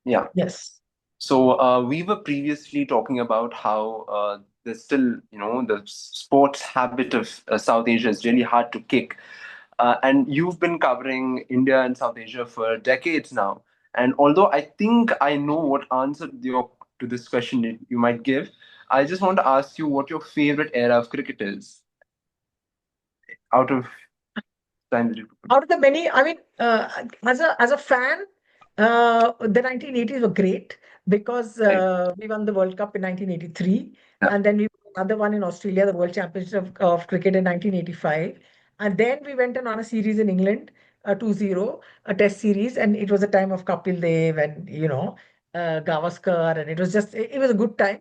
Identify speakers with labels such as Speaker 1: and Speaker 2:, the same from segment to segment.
Speaker 1: Yeah.
Speaker 2: Yes.
Speaker 1: So we were previously talking about how there's still, the sports habit of South Asia is really hard to kick. And you've been covering India and South Asia for decades now. And although I think I know what answer to this question you might give, I just want to ask you what your favorite era of cricket is out of time that you could.
Speaker 2: Out of the many, I mean, as a fan, the 1980s were great because
Speaker 1: Right.
Speaker 2: we won the World Cup in 1983,
Speaker 1: Yeah.
Speaker 2: and then we won another one in Australia, the World Championship of Cricket in 1985, and then we went on a series in England, 2-0, a Test series, and it was a time of Kapil Dev and Gavaskar, and it was a good time.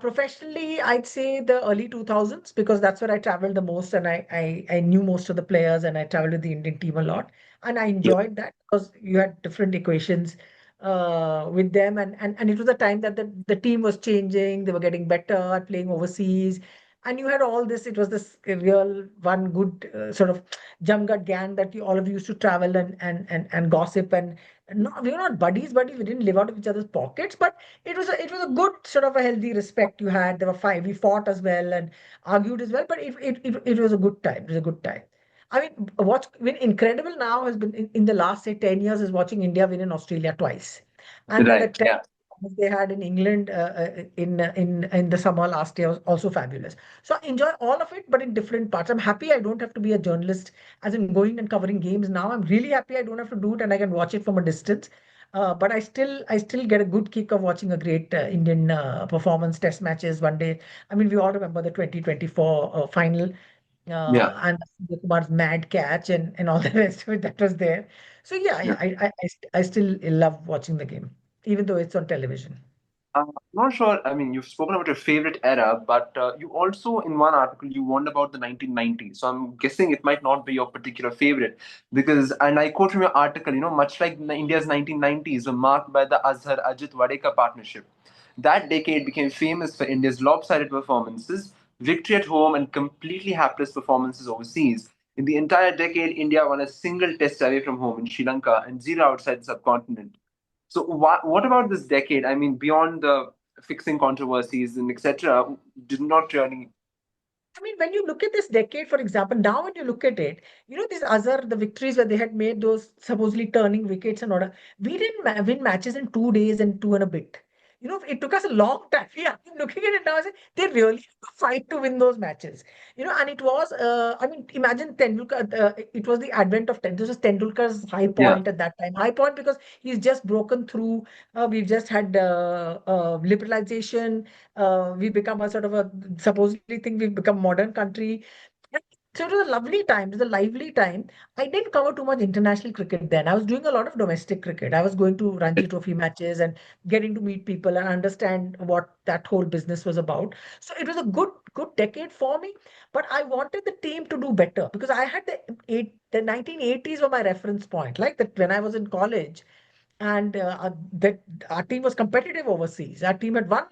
Speaker 2: Professionally, I'd say the early 2000s because that's where I traveled the most and I knew most of the players and I traveled with the Indian team a lot. And I
Speaker 1: Yeah.
Speaker 2: enjoyed that because you had different equations with them. And it was a time that the team was changing, they were getting better at playing overseas. And you had all this, it was this real one good sort of Jamgat gang that you all of you used to travel and gossip and no, we were not buddies, we didn't live out of each other's pockets, but it was a good sort of a healthy respect you had. There were five. We fought as well and argued as well, but it was a good time. It was a good time. I mean, what's been incredible now has been in the last say 10 years is watching India win in Australia twice, and then the
Speaker 1: Right.
Speaker 2: tenth
Speaker 1: Yeah.
Speaker 2: they had in England in the summer last year was also fabulous. So I enjoy all of it, but in different parts. I'm happy I don't have to be a journalist, as in going and covering games now. I'm really happy I don't have to do it and I can watch it from a distance. But I still get a good kick of watching a great Indian performance, test matches, one day. I mean, we all remember the 2024 final
Speaker 1: Yeah.
Speaker 2: and Surya Kumar's mad catch and all the rest of it that was there. So yeah,
Speaker 1: Yeah.
Speaker 2: I still love watching the game, even though it's on television.
Speaker 1: I'm not sure. I mean, you've spoken about your favorite era, but you also, in one article, you warned about the 1990s. So I'm guessing it might not be your particular favorite because, and I quote from your article, much like India's 1990s were marked by the Azhar Ajit Wadekar partnership. That decade became famous for India's lopsided performances, victory at home, and completely hapless performances overseas. In the entire decade, India won a single test away from home in Sri Lanka and zero outside the subcontinent. So what about this decade? I mean, beyond the fixing controversies and etc., did not really.
Speaker 2: I mean, when you look at this decade, for example, now when you look at it, these other the victories where they had made those supposedly turning wickets and order, we didn't win matches in 2 days and two and a bit. It took us a long time. Yeah, I'm looking at it now, I say they really had to fight to win those matches. And it was, I mean, imagine Tendulkar, it was the advent of this was Tendulkar's high
Speaker 1: Yeah.
Speaker 2: point at that time. High point because he's just broken through. We've just had liberalization. We become a sort of a supposedly think we've become modern country. And so it was a lovely time. It was a lively time. I didn't cover too much international cricket then. I was doing a lot of domestic cricket. I was going to Ranji Trophy matches and getting to meet people and understand what that whole business was about. So it was a good decade for me. But I wanted the team to do better because I had the 1980s were my reference point. Like that when I was in college, and that our team was competitive overseas. Our team had won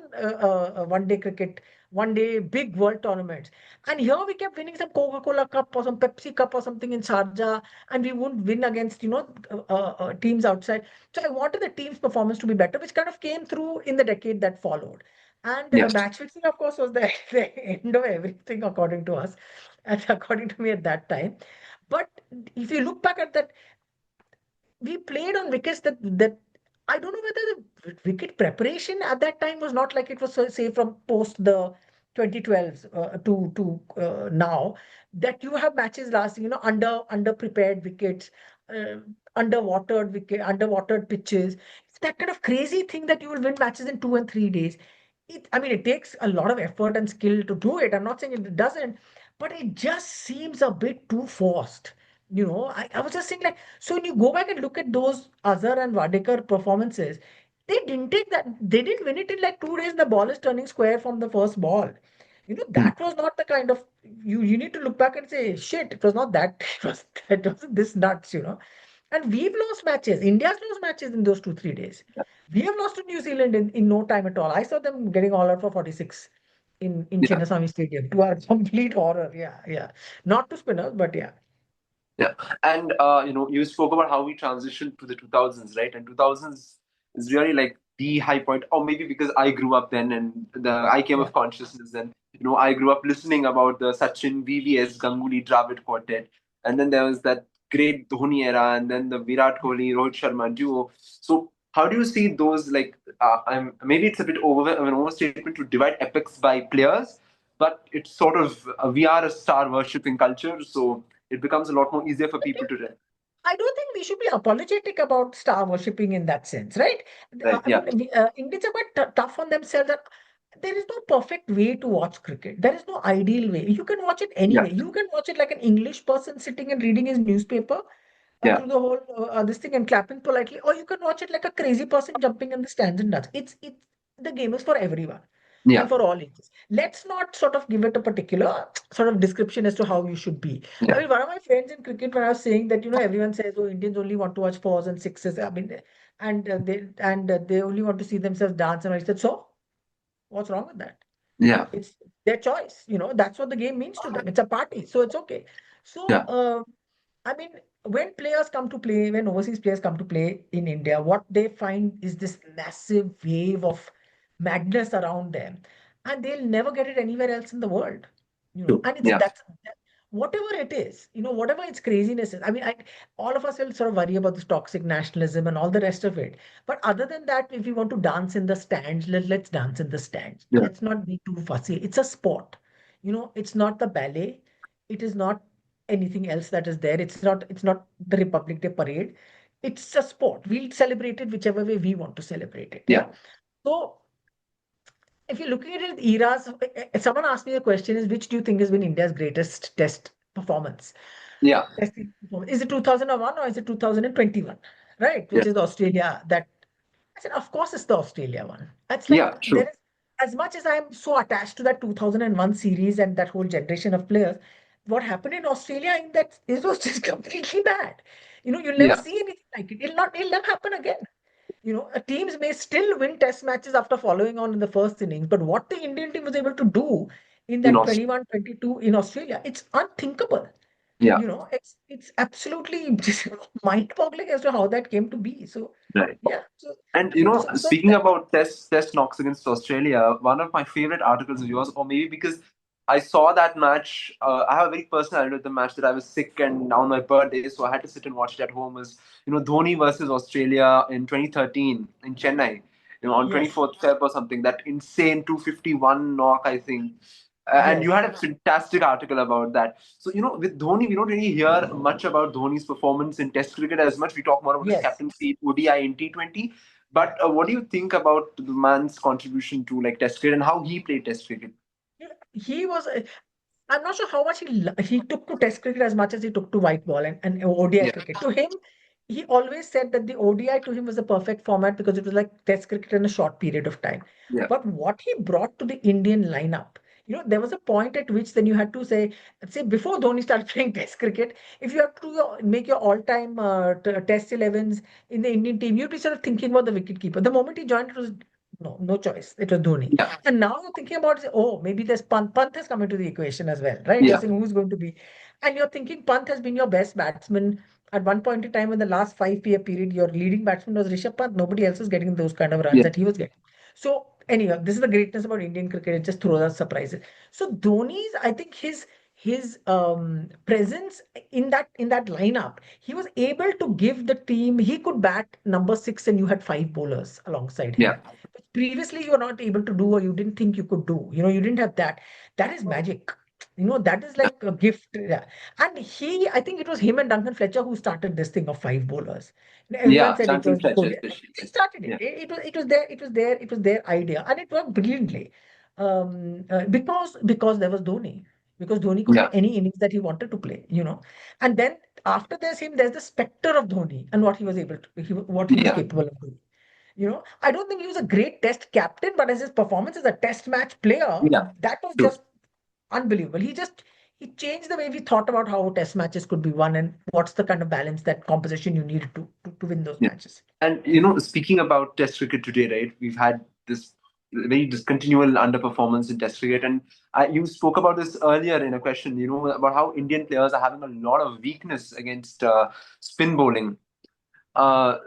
Speaker 2: one-day cricket, one-day big world tournaments, and here we kept winning some Coca-Cola Cup or some Pepsi Cup or something in Sharjah, and we wouldn't win against teams outside. So I wanted the team's performance to be better, which kind of came through in the decade that followed. And
Speaker 1: Yes.
Speaker 2: match fixing, of course, was the end of everything, according to us, and according to me at that time. But if you look back at that, we played on wickets that I don't know whether the wicket preparation at that time was not like it was say from post the 2012s to now that you have matches lasting under prepared wickets, uh, underwatered pitches. It's that kind of crazy thing that you will win matches in 2 and 3 days. I mean, it takes a lot of effort and skill to do it. I'm not saying it doesn't, but it just seems a bit too forced. I was just saying, like, so when you go back and look at those Azhar and Wadekar performances, they didn't win it in like 2 days. The ball is turning square from the first ball.
Speaker 1: Hmm.
Speaker 2: That was not the kind of you need to look back and say, shit, it was not that, it wasn't this nuts. And we've lost matches. India's lost matches in those 2, 3 days. We have lost to New Zealand in no time at all. I saw them getting all out for 46 in
Speaker 1: Yeah.
Speaker 2: Chinnaswamy Stadium to our complete horror. Yeah, yeah. Not to spinners, but yeah.
Speaker 1: Yeah. And you spoke about how we transitioned to the 2000s, right? And 2000s is really like the high point. Or maybe because I grew up then and I came
Speaker 2: Yeah.
Speaker 1: of consciousness then. I grew up listening about the Sachin, VVS, Ganguly, Dravid quartet, and then there was that great Dhoni era, and then the Virat Kohli, Rohit Sharma duo. So how do you see those like? Maybe it's a bit an overstatement to divide epics by players, but it's sort of we are a star worshipping culture, so it becomes a lot more easier for people to read.
Speaker 2: I don't think we should be apologetic about star worshipping in that sense, right?
Speaker 1: Right?
Speaker 2: I
Speaker 1: Yeah.
Speaker 2: mean, Indians are quite tough on themselves that there is no perfect way to watch cricket. There is no ideal way. You can watch it
Speaker 1: Yeah.
Speaker 2: anyway. You can watch it like an English person sitting and reading his newspaper
Speaker 1: Yeah.
Speaker 2: through the whole this thing and clapping politely, or you can watch it like a crazy person jumping in the stands and nuts. It's the game is for everyone
Speaker 1: Yeah.
Speaker 2: and for all ages. Let's not sort of give it a particular sort of description as to how you should be. I
Speaker 1: Yeah.
Speaker 2: mean, one of my friends in cricket, when I was saying that, everyone says, oh, Indians only want to watch fours and sixes. I mean, and they only want to see themselves dance. And I said, so what's wrong with that?
Speaker 1: Yeah.
Speaker 2: It's their choice. That's what the game means to them. It's a party, so it's okay. So,
Speaker 1: Yeah.
Speaker 2: I mean, when overseas players come to play in India, what they find is this massive wave of madness around them, and they'll never get it anywhere else in the world.
Speaker 1: True.
Speaker 2: And
Speaker 1: Yeah.
Speaker 2: whatever it is, whatever its craziness is. I mean, all of us will sort of worry about this toxic nationalism and all the rest of it. But other than that, if we want to dance in the stands, let's dance in the stands.
Speaker 1: Yeah.
Speaker 2: Let's not be too fussy. It's a sport. It's not the ballet. It is not anything else that is there. It's not the Republic Day parade. It's a sport. We'll celebrate it whichever way we want to celebrate it.
Speaker 1: Yeah.
Speaker 2: Yeah. So if you're looking at it eras, someone asked me the question is which do you think has been India's greatest test performance?
Speaker 1: Yeah.
Speaker 2: Testing performance. Is it 2001 or is it 2021? Right,
Speaker 1: Yeah.
Speaker 2: which is Australia that I said, of course, it's the Australia one. It's like
Speaker 1: Yeah.
Speaker 2: there
Speaker 1: True.
Speaker 2: is, as much as I'm so attached to that 2001 series and that whole generation of players, what happened in Australia in that it was just completely bad. You'll never
Speaker 1: Yeah.
Speaker 2: see anything like it. It'll never happen again. Teams may still win test matches after following on in the first innings, but what the Indian team was able to do in
Speaker 1: In
Speaker 2: that
Speaker 1: Australia.
Speaker 2: 21-22 in Australia, it's unthinkable.
Speaker 1: Yeah.
Speaker 2: It's absolutely just mind-boggling as to how that came to be. So
Speaker 1: Right.
Speaker 2: yeah, so
Speaker 1: And
Speaker 2: so
Speaker 1: speaking about test knocks against Australia, one of my favorite articles of yours, or maybe because I saw that match, I have a very personal angle with the match that I was sick and on my birthday, so I had to sit and watch it at home. Was Dhoni versus Australia in 2013 in Chennai, on
Speaker 2: yes,
Speaker 1: 24th Feb or something. That insane 251 knock, I think. And you
Speaker 2: yes,
Speaker 1: had a fantastic article about that. So, with Dhoni, we don't really hear much about Dhoni's performance in Test cricket as much. We talk more about his
Speaker 2: yes.
Speaker 1: captaincy, ODI, in T20. But what do you think about the man's contribution to like Test cricket and how he played Test cricket?
Speaker 2: He was. I'm not sure how much he took to Test cricket as much as he took to white ball and ODI
Speaker 1: Yeah,
Speaker 2: cricket. To him, he always said that the ODI to him was the perfect format because it was like Test cricket in a short period of time.
Speaker 1: yeah,
Speaker 2: But what he brought to the Indian lineup, there was a point at which then you had to say before Dhoni started playing Test cricket, if you have to make your all-time Test 11s in the Indian team, you'd be sort of thinking about the wicket keeper. The moment he joined, it was no choice. It was Dhoni.
Speaker 1: yeah,
Speaker 2: And now you're thinking about, oh, maybe there's Pant. Pant has come into the equation as well, right? You're
Speaker 1: yeah,
Speaker 2: saying who's going to be. And you're thinking Pant has been your best batsman at one point in time in the last 5 year period. Your leading batsman was Rishabh Pant. Nobody else was getting those kind of runs
Speaker 1: yeah,
Speaker 2: that he was getting. So, anyway, this is the greatness about Indian cricket. It just throws us surprises. So, Dhoni's, I think his presence in that lineup, he was able to give the team. He could bat number six, and you had five bowlers alongside
Speaker 1: yeah,
Speaker 2: him previously you were not able to do or you didn't think you could do. You didn't have that. That is magic. That is like a gift. Yeah. And I think it was him and Duncan Fletcher who started this thing of five bowlers. Everyone
Speaker 1: yeah.
Speaker 2: said it
Speaker 1: Duncan
Speaker 2: was
Speaker 1: Fletcher,
Speaker 2: good.
Speaker 1: especially.
Speaker 2: They started it.
Speaker 1: Yeah,
Speaker 2: It was their idea, and it worked brilliantly. Because there was Dhoni. Because Dhoni could
Speaker 1: yeah,
Speaker 2: play any innings that he wanted to play. And then after there's the specter of Dhoni and what he was able to, what he was
Speaker 1: yeah,
Speaker 2: capable of doing. I don't think he was a great test captain, but as his performance as a test match player,
Speaker 1: yeah.
Speaker 2: that was
Speaker 1: True.
Speaker 2: just unbelievable. He changed the way we thought about how test matches could be won and what's the kind of balance that composition you needed to win those
Speaker 1: Yeah.
Speaker 2: matches.
Speaker 1: And speaking about Test cricket today, right? We've had this very discontinual underperformance in Test cricket, and you spoke about this earlier in a question. About how Indian players are having a lot of weakness against spin bowling. Uh,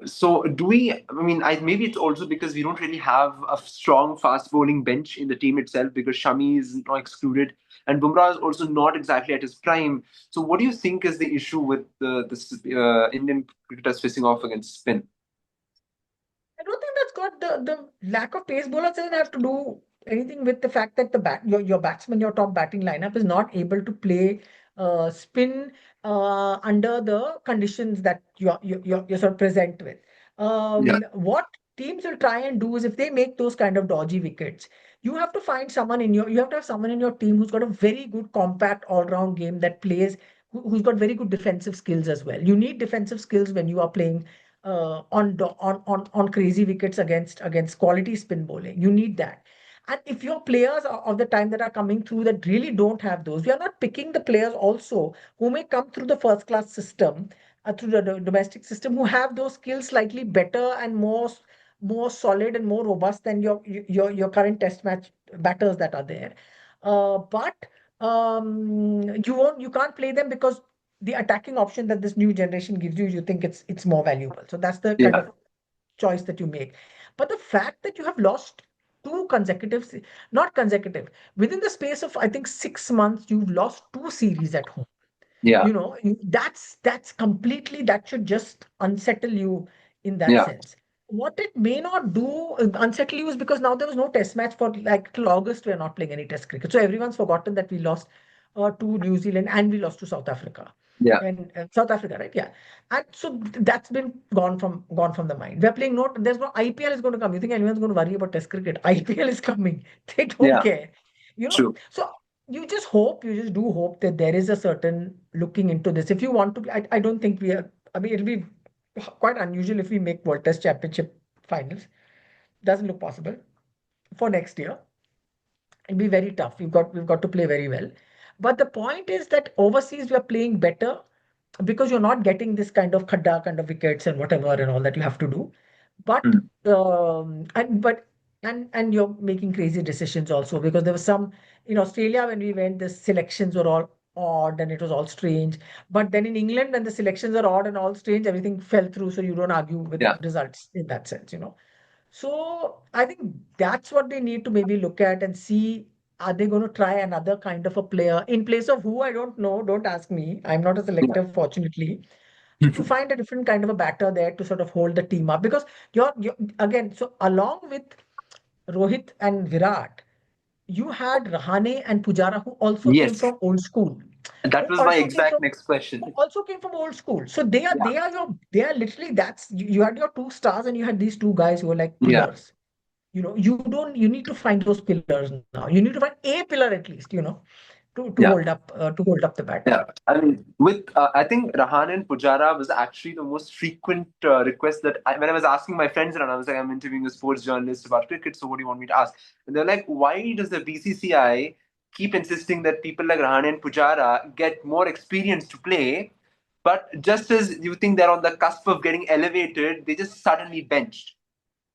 Speaker 1: So do we? I mean, maybe it's also because we don't really have a strong fast bowling bench in the team itself because Shami is not excluded and Bumrah is also not exactly at his prime. So what do you think is the issue with the Indian cricketers facing off against spin?
Speaker 2: I don't think that's got the lack of pace bowlers doesn't have to do anything with the fact that your batsman, your top batting lineup is not able to play spin under the conditions that you're sort of present with.
Speaker 1: Yeah,
Speaker 2: What teams will try and do is if they make those kind of dodgy wickets, you have to have someone in your team who's got a very good compact all-round game that plays who's got very good defensive skills as well. You need defensive skills when you are playing on crazy wickets against quality spin bowling. You need that. And if your players of the time that are coming through that really don't have those, we are not picking the players also who may come through the first class system, through the domestic system, who have those skills slightly better and more solid and more robust than your current test match batters that are there. But you can't play them because the attacking option that this new generation gives you, you think it's more valuable. So that's the kind
Speaker 1: yeah,
Speaker 2: of choice that you make. But the fact that you have lost two consecutive, not consecutive, within the space of I think 6 months, you've lost two series at home.
Speaker 1: yeah,
Speaker 2: That's completely that should just unsettle you in that
Speaker 1: yeah,
Speaker 2: sense. What it may not do unsettle you is because now there was no test match for like till August. We are not playing any test cricket, so everyone's forgotten that we lost to New Zealand and we lost to South Africa.
Speaker 1: yeah,
Speaker 2: And South Africa, right? Yeah, and so that's been gone from the mind. We're playing no. There's no IPL is going to come. You think anyone's going to worry about Test cricket? IPL is coming. They don't
Speaker 1: yeah.
Speaker 2: care. You know.
Speaker 1: True.
Speaker 2: So you just do hope that there is a certain looking into this. If you want to be, I don't think we are, I mean, it'll be quite unusual if we make World Test Championship finals. Doesn't look possible for next year. It'll be very tough. We've got to play very well. But the point is that overseas we are playing better because you're not getting this kind of khadda kind of wickets and whatever and all that you have to do. But
Speaker 1: Mm.
Speaker 2: and you're making crazy decisions also because there was some in Australia when we went, the selections were all odd and it was all strange. But then in England, when the selections are odd and all strange, everything fell through. So you don't argue with
Speaker 1: Yeah,
Speaker 2: results in that sense. So I think that's what they need to maybe look at and see. Are they going to try another kind of a player in place of who? I don't know. Don't ask me. I'm not a
Speaker 1: yeah,
Speaker 2: selector, fortunately. So to find a different kind of a batter there to sort of hold the team up because you're again, so along with Rohit and Virat, you had Rahane and Pujara who also came
Speaker 1: yes.
Speaker 2: from old school,
Speaker 1: That
Speaker 2: who
Speaker 1: was my
Speaker 2: also came
Speaker 1: exact
Speaker 2: from
Speaker 1: next
Speaker 2: who
Speaker 1: question.
Speaker 2: also came from old school. So they are
Speaker 1: Yeah,
Speaker 2: they are your they are literally that's you had your two stars and you had these two guys who were like
Speaker 1: yeah,
Speaker 2: pillars. You need to find those pillars now. You need to find a pillar at least, to
Speaker 1: yeah.
Speaker 2: hold up the bat.
Speaker 1: Yeah, I mean, I think Rahan and Pujara was actually the most frequent request when I was asking my friends around, I was like, I'm interviewing a sports journalist about cricket, so what do you want me to ask? And they're like, why does the BCCI keep insisting that people like Rahan and Pujara get more experience to play, but just as you think they're on the cusp of getting elevated, they just suddenly benched?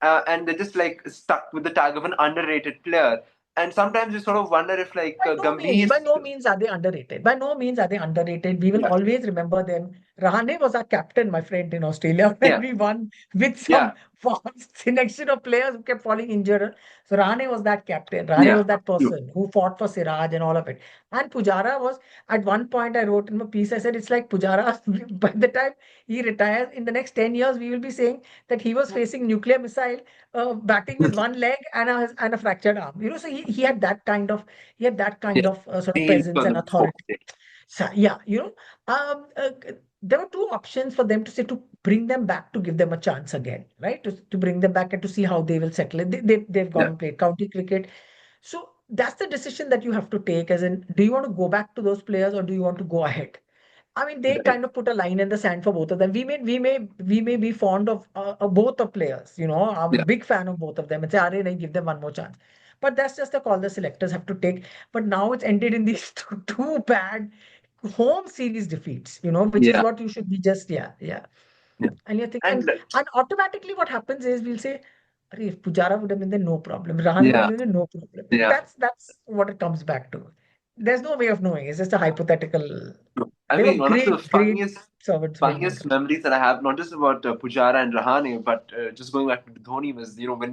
Speaker 1: And they're just like stuck with the tag of an underrated player. And sometimes you sort of wonder if like Gambhir,
Speaker 2: By no means are they underrated. By no means are they underrated. We will
Speaker 1: yeah,
Speaker 2: always remember them. Rahane was our captain, my friend, in Australia when
Speaker 1: yeah,
Speaker 2: we won with
Speaker 1: yeah,
Speaker 2: some vast selection of players who kept falling injured. So Rahane was that captain. Rahane
Speaker 1: yeah.
Speaker 2: was that person who fought for Siraj and all of it. And Pujara was, at one point, I wrote in my piece, I said, it's like Pujara, by the time he retires, in the next 10 years, we will be saying that he was facing nuclear missile, batting with one leg and a fractured arm. So he had that kind
Speaker 1: Yeah,
Speaker 2: of sort of
Speaker 1: feel
Speaker 2: presence
Speaker 1: for
Speaker 2: and
Speaker 1: the sport.
Speaker 2: authority. So yeah, there were two options for them to say to bring them back to give them a chance again, right? To bring them back and to see how they will settle it. They've gone
Speaker 1: Yeah,
Speaker 2: and played county cricket. So that's the decision that you have to take, as in, do you want to go back to those players or do you want to go ahead? I mean, they
Speaker 1: right.
Speaker 2: kind of put a line in the sand for both of them. We may be fond of both of players. I'm a
Speaker 1: Yeah,
Speaker 2: big fan of both of them and say, "Are nahi, give them one more chance." But that's just a call the selectors have to take. But now it's ended in these two bad home series defeats. Which is
Speaker 1: yeah,
Speaker 2: what you should be just yeah yeah.
Speaker 1: yeah.
Speaker 2: And you think
Speaker 1: And
Speaker 2: and automatically what happens is we'll say, "Arey, if Pujara would have been there, no problem. Rahane would have
Speaker 1: yeah,
Speaker 2: been there, no problem."
Speaker 1: yeah.
Speaker 2: That's what it comes back to. There's no way of knowing. It's just a hypothetical.
Speaker 1: I
Speaker 2: They were
Speaker 1: mean, one of the
Speaker 2: great servants, great
Speaker 1: funniest
Speaker 2: mentors.
Speaker 1: memories that I have, not just about Pujara and Rahane, but just going back to Dhoni, was when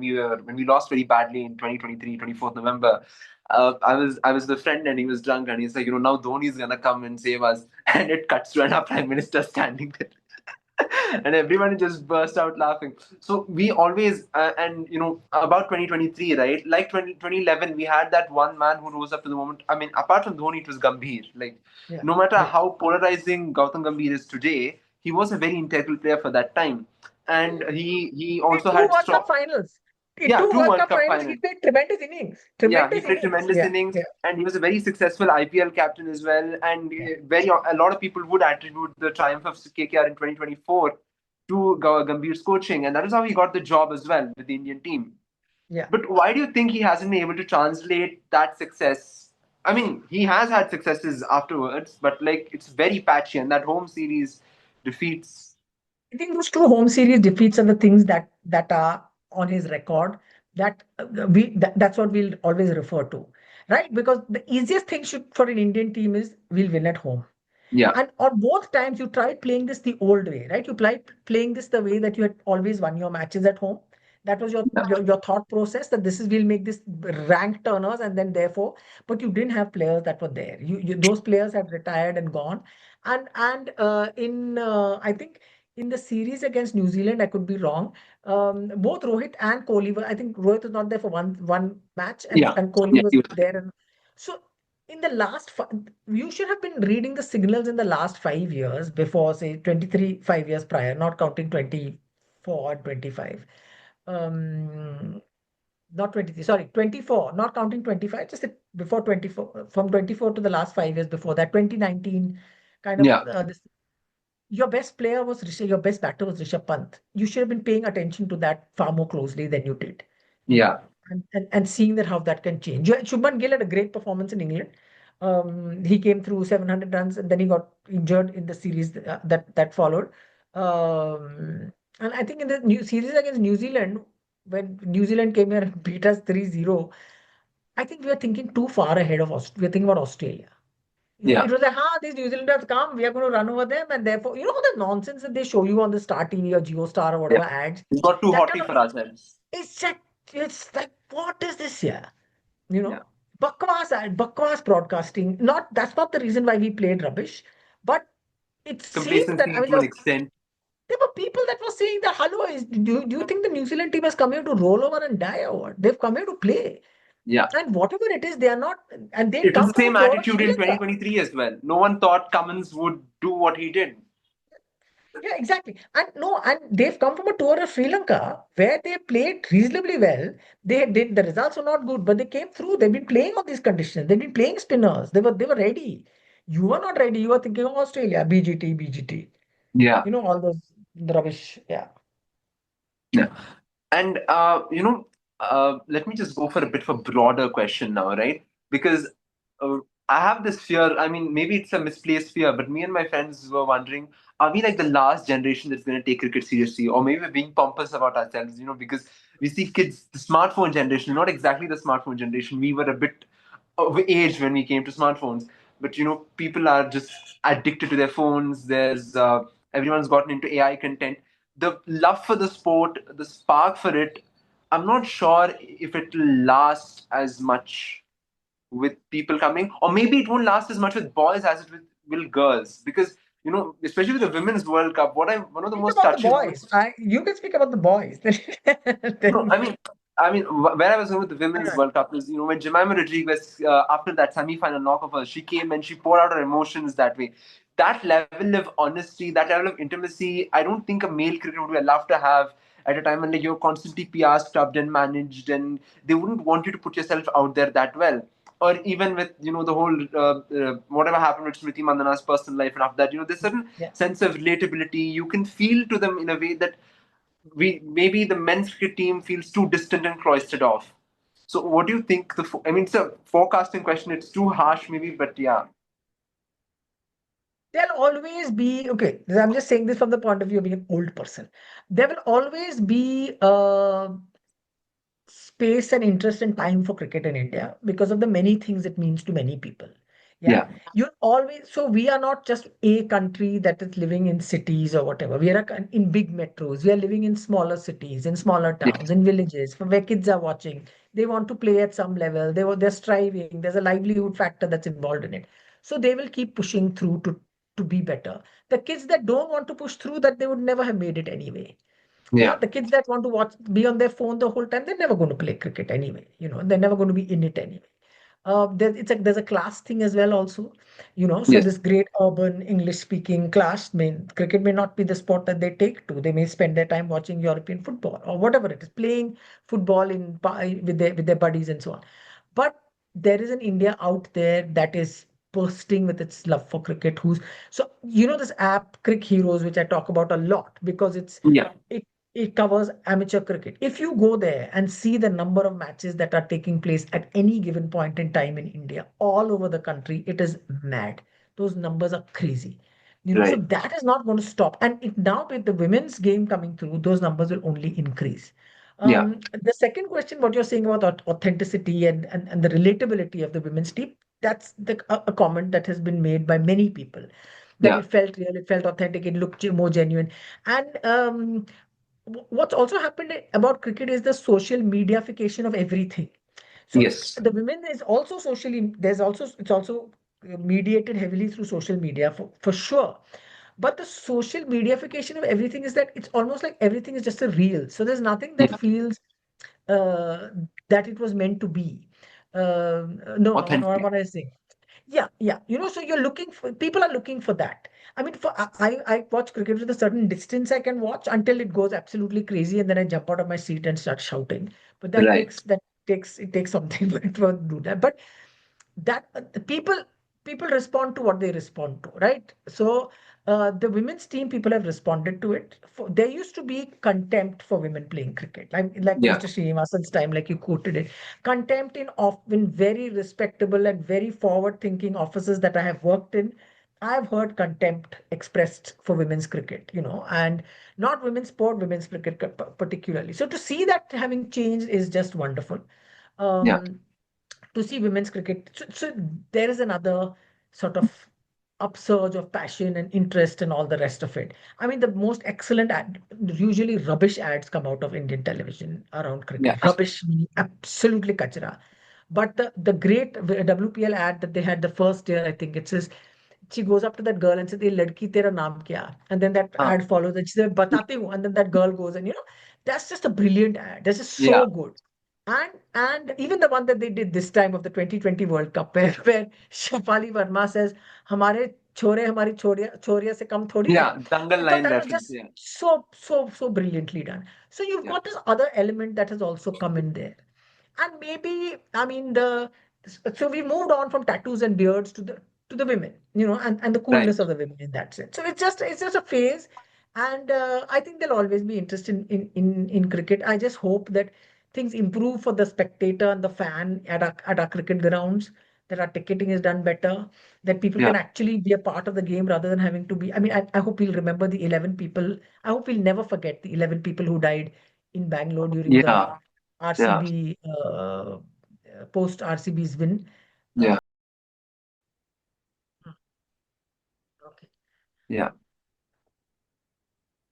Speaker 1: we lost very badly in 2023, 24th November. I was the friend and he was drunk and he's like, now Dhoni's gonna come and save us, and it cuts to our prime minister standing there. And everyone just burst out laughing. So we always, and about 2023, right? Like 2011, we had that one man who rose up to the moment. I mean, apart from Dhoni, it was Gambhir. Like,
Speaker 2: Yeah,
Speaker 1: no matter
Speaker 2: yeah.
Speaker 1: how polarizing Gautam Gambhir is today, he was a very integral player for that time. And he
Speaker 2: Played
Speaker 1: also
Speaker 2: two
Speaker 1: had
Speaker 2: World
Speaker 1: strong,
Speaker 2: Cup finals. In
Speaker 1: yeah,
Speaker 2: two
Speaker 1: two
Speaker 2: World
Speaker 1: World
Speaker 2: Cup
Speaker 1: Cup
Speaker 2: finals, he
Speaker 1: finals.
Speaker 2: played tremendous innings.
Speaker 1: Yeah, he
Speaker 2: Tremendous
Speaker 1: played
Speaker 2: innings.
Speaker 1: tremendous
Speaker 2: Yeah,
Speaker 1: innings,
Speaker 2: yeah,
Speaker 1: and he was a very successful IPL captain as well. And
Speaker 2: yeah,
Speaker 1: very a lot of people would attribute the triumph of KKR in 2024 to Gambhir's coaching, and that is how he got the job as well with the Indian team.
Speaker 2: yeah.
Speaker 1: But why do you think he hasn't been able to translate that success? I mean, he has had successes afterwards, but like it's very patchy, and that home series defeats.
Speaker 2: I think those two home series defeats are the things that are on his record. That's what we'll always refer to, right? Because the easiest thing should for an Indian team is we'll win at home.
Speaker 1: Yeah,
Speaker 2: And on both times, you tried playing this the old way, right? You tried playing this the way that you had always won your matches at home. That was your,
Speaker 1: yeah,
Speaker 2: your your thought process that this is we'll make this rank turners, and then therefore, but you didn't have players that were there. Those players had retired and gone. And in I think in the series against New Zealand, I could be wrong. Both Rohit and Kohli were. I think Rohit was not there for one match, and
Speaker 1: yeah,
Speaker 2: and Kohli
Speaker 1: yeah.
Speaker 2: was there. And so in the you should have been reading the signals in the last 5 years before, say, 23, 5 years prior, not counting 24 and 25. Um, Not 23, sorry, 24, not counting 25, just before 24, from 24 to the last 5 years before that, 2019, kind of
Speaker 1: Yeah,
Speaker 2: this. Your best player was your best batter was Rishabh Pant. You should have been paying attention to that far more closely than you did,
Speaker 1: yeah,
Speaker 2: and seeing that how that can change. Yeah, Shubman Gill had a great performance in England. He came through 700 runs and then he got injured in the series that followed. Um, and I think in the new series against New Zealand, when New Zealand came here and beat us 3-0, I think we were thinking too far ahead of us. We were thinking about Australia.
Speaker 1: yeah.
Speaker 2: It was like, these New Zealanders come, we are going to run over them, and therefore, all the nonsense that they show you on the Star TV or Geo Star or
Speaker 1: Yeah.
Speaker 2: whatever ads,
Speaker 1: It got too
Speaker 2: that kind
Speaker 1: haughty
Speaker 2: of,
Speaker 1: for ourselves.
Speaker 2: it's just, it's like, what is this here? You
Speaker 1: Yeah.
Speaker 2: know, bakwas broadcasting. Not That's not the reason why we played rubbish, but it seemed that, I
Speaker 1: Complacency
Speaker 2: mean,
Speaker 1: to an extent.
Speaker 2: there were people that were saying that, hello, do you think the New Zealand team has come here to roll over and die or what? They've come here to play.
Speaker 1: Yeah.
Speaker 2: And whatever it is, they are not, and they
Speaker 1: It was
Speaker 2: come
Speaker 1: the
Speaker 2: from a
Speaker 1: same
Speaker 2: tour of
Speaker 1: attitude
Speaker 2: Sri
Speaker 1: in
Speaker 2: Lanka.
Speaker 1: 2023 as well. No one thought Cummins would do what he did.
Speaker 2: Yeah, exactly. And no, and they've come from a tour of Sri Lanka where they played reasonably well. The results were not good, but they came through. They've been playing on these conditions. They've been playing spinners. They were ready. You were not ready. You were thinking of Australia, BGT, BGT.
Speaker 1: Yeah.
Speaker 2: All those rubbish. Yeah.
Speaker 1: Yeah. And let me just go for a bit of a broader question now, right? Because uh, I have this fear. I mean, maybe it's a misplaced fear, but me and my friends were wondering: are we like the last generation that's going to take cricket seriously, or maybe we're being pompous about ourselves? Because we see kids, the smartphone generation, not exactly the smartphone generation. We were a bit of age when we came to smartphones, but people are just addicted to their phones. Everyone's gotten into AI content. The love for the sport, the spark for it, I'm not sure if it will last as much with people coming, or maybe it won't last as much with boys as it will girls. Because especially with the women's World Cup, one of the
Speaker 2: Speak
Speaker 1: most
Speaker 2: about the
Speaker 1: touching
Speaker 2: boys.
Speaker 1: moments.
Speaker 2: You can speak about the boys.
Speaker 1: No,
Speaker 2: Then,
Speaker 1: where I was going with the Women's
Speaker 2: uh,
Speaker 1: World Cup is, when Jemima Rodriguez, after that semi-final knock of her, she came and she poured out her emotions that way. That level of honesty, that level of intimacy, I don't think a male cricketer would be allowed to have at a time when like you're constantly PR stubbed and managed, and they wouldn't want you to put yourself out there that well. Or even with the whole whatever happened with Smriti Mandana's personal life, and after that, there's certain
Speaker 2: yeah.
Speaker 1: sense of relatability. You can feel to them in a way that we maybe the men's cricket team feels too distant and cloistered off. So, what do you think? I mean, it's a forecasting question. It's too harsh, maybe, but yeah,
Speaker 2: There'll always be, okay, I'm just saying this from the point of view of being an old person. There will always be space and interest and time for cricket in India because of the many things it means to many people. Yeah.
Speaker 1: Yeah.
Speaker 2: You always, so we are not just a country that is living in cities or whatever. We are in big metros. We are living in smaller cities, in smaller
Speaker 1: Yes.
Speaker 2: towns, in villages, from where kids are watching. They want to play at some level. They're striving. There's a livelihood factor that's involved in it. So they will keep pushing through to be better. The kids that don't want to push through, that they would never have made it anyway.
Speaker 1: Yeah.
Speaker 2: The kids that want to watch, be on their phone the whole time, they're never going to play cricket anyway. They're never going to be in it anyway. There's a class thing as well also, so
Speaker 1: Yes.
Speaker 2: this great urban English speaking class, cricket may not be the sport that they take to. They may spend their time watching European football or whatever it is, playing football with their buddies and so on. But there is an India out there that is bursting with its love for cricket. So this app Crick Heroes, which I talk about a lot because
Speaker 1: Yeah.
Speaker 2: it it covers amateur cricket. If you go there and see the number of matches that are taking place at any given point in time in India, all over the country, it is mad. Those numbers are crazy. So
Speaker 1: Right.
Speaker 2: that is not going to stop. And now with the women's game coming through, those numbers will only increase.
Speaker 1: Yeah.
Speaker 2: The second question, what you're saying about authenticity and the relatability of the women's team, that's a comment that has been made by many people, that
Speaker 1: Yeah.
Speaker 2: it felt real, it felt authentic, it looked more genuine. And what's also happened about cricket is the social mediaification of everything. So
Speaker 1: Yes.
Speaker 2: the women is also socially, it's also mediated heavily through social media for sure. But the social mediaification of everything is that it's almost like everything is just a reel. So there's nothing that
Speaker 1: Yeah.
Speaker 2: feels uh, that it was meant to be. No, what
Speaker 1: Authentic.
Speaker 2: am I saying? Yeah, yeah. So you're looking for, people are looking for that. I mean, I watch cricket with a certain distance I can watch until it goes absolutely crazy, and then I jump out of my seat and start shouting. But
Speaker 1: Right.
Speaker 2: it takes something to do that. But the people respond to what they respond to, right? So the women's team, people have responded to it. There used to be contempt for women playing cricket, like
Speaker 1: Yeah.
Speaker 2: Mr. Srinivasan's time, like you quoted it. Contempt in very respectable and very forward-thinking offices that I have worked in. I've heard contempt expressed for women's cricket, and not women's sport, women's cricket particularly. So to see that having changed is just wonderful.
Speaker 1: Yeah.
Speaker 2: Um, to see women's cricket. So there is another sort of upsurge of passion and interest and all the rest of it. I mean, the most excellent usually rubbish ads come out of Indian television around
Speaker 1: Yeah.
Speaker 2: cricket. Rubbish, meaning absolutely kachra. But the great WPL ad that they had the first year, I think it says, she goes up to that girl and says, "Ye ladki tera naam kya?" And then that
Speaker 1: Huh.
Speaker 2: ad follows and she says, "Batati hu." And then that girl goes and that's just a brilliant ad. That's just
Speaker 1: Yeah.
Speaker 2: so good. And even the one that they did this time of the 2020 World Cup, where Shafali Verma says, "Hamare chore hamari choriya se kam thodi hai."
Speaker 1: Yeah. Dangal
Speaker 2: I thought
Speaker 1: line
Speaker 2: that was
Speaker 1: reference.
Speaker 2: just
Speaker 1: Yeah.
Speaker 2: so brilliantly done. So you've
Speaker 1: Yeah.
Speaker 2: got this other element that has also come in there. And maybe, I mean, so we moved on from tattoos and beards to the women, and the
Speaker 1: Right.
Speaker 2: coolness of the women in that sense. So it's just a phase, and I think there'll always be interest in cricket. I just hope that things improve for the spectator and the fan at our cricket grounds. That our ticketing is done better. That people
Speaker 1: Yeah.
Speaker 2: can actually be a part of the game rather than having to be. I mean, I hope we'll remember the 11 people. I hope we'll never forget the 11 people who died in Bangalore during the
Speaker 1: Yeah. Yeah.
Speaker 2: RCB post RCB's win. Uh,
Speaker 1: Yeah.
Speaker 2: okay.
Speaker 1: Yeah.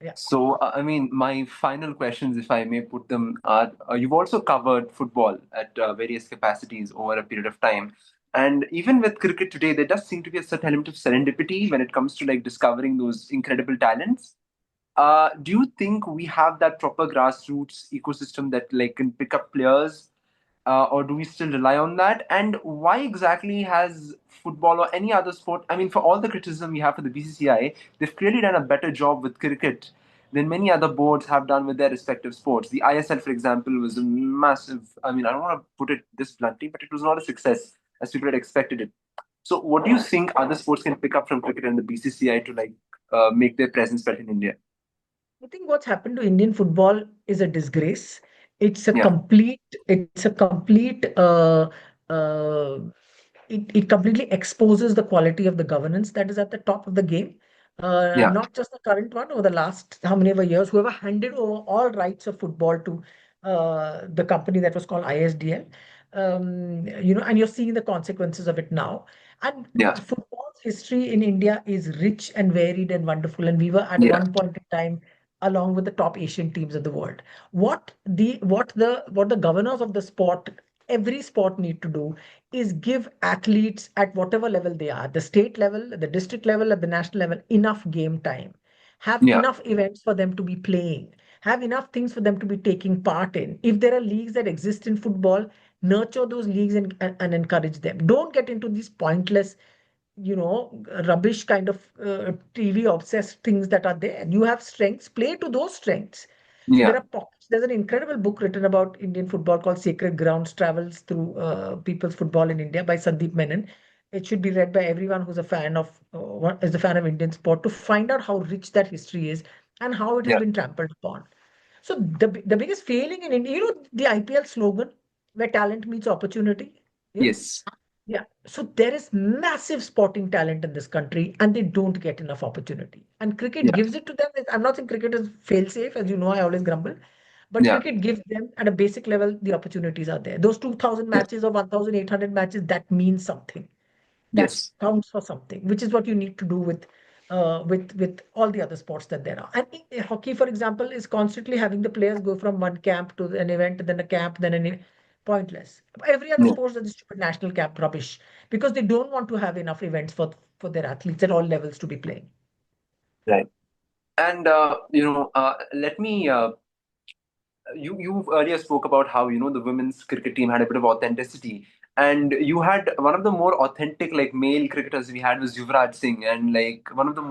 Speaker 2: Yeah.
Speaker 1: So, I mean, my final questions, if I may put them, are you've also covered football at various capacities over a period of time. And even with cricket today, there does seem to be a certain element of serendipity when it comes to like discovering those incredible talents. Do you think we have that proper grassroots ecosystem that like can pick up players, or do we still rely on that? And why exactly has football or any other sport? I mean, for all the criticism we have for the BCCI, they've clearly done a better job with cricket than many other boards have done with their respective sports. The ISL, for example, was a massive. I mean, I don't want to put it this bluntly, but it was not a success as people had expected it. So, what do you think other sports can pick up from cricket and the BCCI to like make their presence felt in India?
Speaker 2: I think what's happened to Indian football is a disgrace.
Speaker 1: Yeah,
Speaker 2: It's a complete, uh, it completely exposes the quality of the governance that is at the top of the game.
Speaker 1: yeah,
Speaker 2: Not just the current one, over the last how many ever years, whoever handed over all rights of football to the company that was called ISDL. And you're seeing the consequences of it now. And
Speaker 1: Yeah.
Speaker 2: football's history in India is rich and varied and wonderful. And we were at
Speaker 1: Yeah.
Speaker 2: one point in time along with the top Asian teams of the world. What the governors of the sport, every sport need to do is give athletes at whatever level they are, the state level, the district level, at the national level, enough game time. Have
Speaker 1: Yeah.
Speaker 2: enough events for them to be playing. Have enough things for them to be taking part in. If there are leagues that exist in football, nurture those leagues and encourage them. Don't get into these pointless, rubbish kind of TV obsessed things that are there. You have strengths, play to those strengths. There
Speaker 1: Yeah.
Speaker 2: are pockets. There's an incredible book written about Indian football called Sacred Grounds Travels Through People's Football in India by Sandeep Menon. It should be read by everyone who's is a fan of Indian sport to find out how rich that history is and how it has
Speaker 1: Yeah.
Speaker 2: been trampled upon. So the biggest failing in India, the IPL slogan, where talent meets opportunity. Yeah.
Speaker 1: Yes.
Speaker 2: Yeah. So there is massive sporting talent in this country and they don't get enough opportunity. And cricket
Speaker 1: Yeah.
Speaker 2: gives it to them. I'm not saying cricket is fail safe, as you know, I always grumble. But
Speaker 1: Yeah.
Speaker 2: cricket gives them at a basic level, the opportunities are there. Those 2000
Speaker 1: Yes.
Speaker 2: matches or 1800 matches, that means something. That
Speaker 1: Yes.
Speaker 2: counts for something, which is what you need to do with all the other sports that there are. And hockey, for example, is constantly having the players go from one camp to an event, then a camp, then pointless. Every other
Speaker 1: Yeah.
Speaker 2: sports is a stupid national camp rubbish because they don't want to have enough events for their athletes at all levels to be playing.
Speaker 1: Right. And let me you earlier spoke about how the women's cricket team had a bit of authenticity, and you had one of the more authentic like male cricketers we had was Yuvraj Singh, and like one of the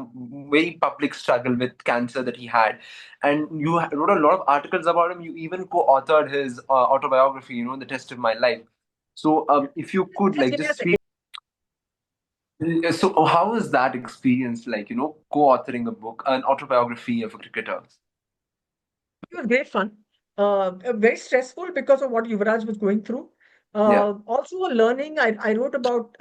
Speaker 1: very public struggle with cancer that he had, and you wrote a lot of articles about him. You even co-authored his autobiography, The Test of My Life. So if you could
Speaker 2: Just
Speaker 1: like
Speaker 2: give me a
Speaker 1: just speak.
Speaker 2: second.
Speaker 1: So how is that experience like, co-authoring a book, an autobiography of a cricketer?
Speaker 2: It was great fun. Very stressful because of what Yuvraj was going through.
Speaker 1: Yeah.
Speaker 2: Also a learning. I wrote about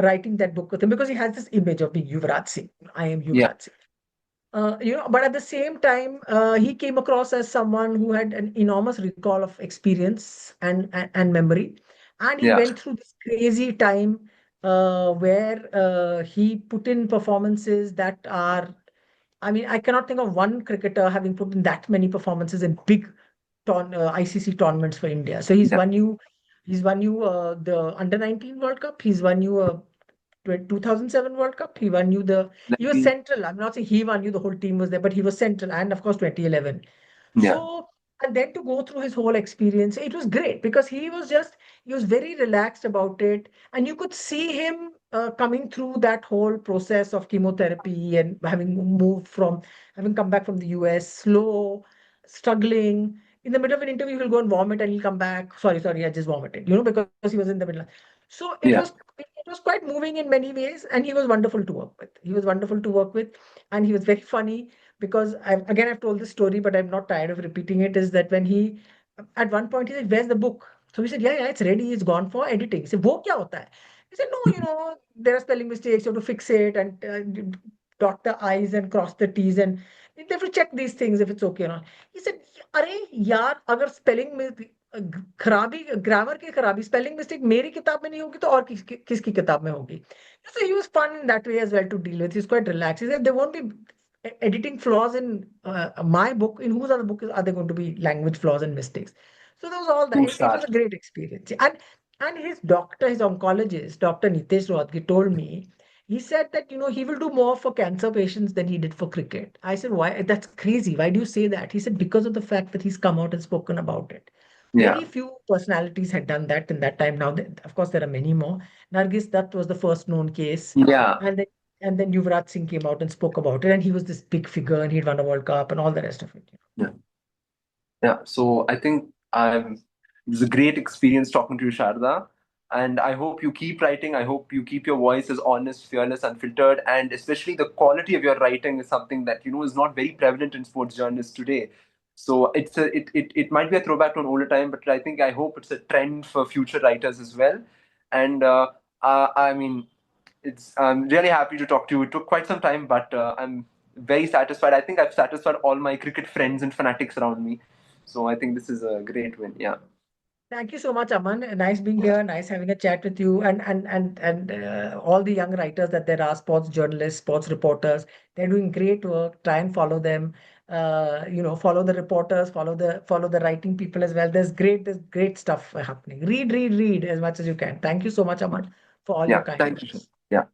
Speaker 2: writing that book with him because he has this image of being Yuvraj Singh. I am
Speaker 1: Yeah.
Speaker 2: Yuvraj Singh. But at the same time, he came across as someone who had an enormous recall of experience and memory. And he
Speaker 1: Yeah.
Speaker 2: went through this crazy time where he put in performances that are, I mean, I cannot think of one cricketer having put in that many performances in big ICC tournaments for India. So
Speaker 1: Yeah.
Speaker 2: he's won you the under 19 World Cup. He's won you 2007 World Cup. He was
Speaker 1: Like,
Speaker 2: central. I'm not saying he won you, the whole team was there, but he was central. And of course, 2011.
Speaker 1: yeah.
Speaker 2: So, and then to go through his whole experience, it was great because he was very relaxed about it. And you could see him coming through that whole process of chemotherapy and having come back from the US, slow, struggling. In the middle of an interview, he'll go and vomit and he'll come back. Sorry, I just vomited, because he was in the middle. So
Speaker 1: Yeah.
Speaker 2: it was quite moving in many ways, and he was wonderful to work with. He was wonderful to work with, and he was very funny because I've told this story, but I'm not tired of repeating it. Is that when he at one point he said, "Where's the book?" So we said, "Yeah, it's ready. It's gone for editing." He said, "वो क्या होता है?" He said, "No, there are spelling mistakes. You have to fix it and dot the i's and cross the t's, and they have to check these things if it's okay or not." He said, "अरे यार, अगर spelling में खराबी grammar की खराबी spelling mistake मेरी किताब में नहीं होगी तो और किसकी किताब में होगी." So he was fun in that way as well to deal with. He's quite relaxed. He said there won't be editing flaws in my book. In whose other book are there going to be language flaws and mistakes? So there was all that.
Speaker 1: True
Speaker 2: It was
Speaker 1: start.
Speaker 2: a great experience. And his doctor, his oncologist, Dr. Nitesh Rohatgi, told me, he said that he will do more for cancer patients than he did for cricket. I said, why? That's crazy. Why do you say that? He said, because of the fact that he's come out and spoken about it.
Speaker 1: Yeah.
Speaker 2: Very few personalities had done that in that time. Now, of course, there are many more. Nargis Dutt was the first known case.
Speaker 1: Yeah.
Speaker 2: And then and then Yuvraj Singh came out and spoke about it. And he was this big figure and he'd won a World Cup and all the rest of it.
Speaker 1: Yeah. Yeah. So I think it was a great experience talking to you, Sharda. And I hope you keep writing. I hope you keep your voice as honest, fearless, unfiltered, and especially the quality of your writing is something that is not very prevalent in sports journalists today. So it might be a throwback to an older time, but I hope it's a trend for future writers as well. And I mean, I'm really happy to talk to you. It took quite some time, but I'm very satisfied. I think I've satisfied all my cricket friends and fanatics around me. So I think this is a great win. Yeah.
Speaker 2: Thank you so much, Aman. Nice being here. Nice having a chat with you, and all the young writers that there are, sports journalists, sports reporters. They're doing great work. Try and follow them. Follow the reporters, follow the writing people as well. There's great stuff happening. Read as much as you can. Thank you so much, Aman, for all your
Speaker 1: Yeah,
Speaker 2: kind
Speaker 1: thank you.
Speaker 2: words.
Speaker 1: Yeah.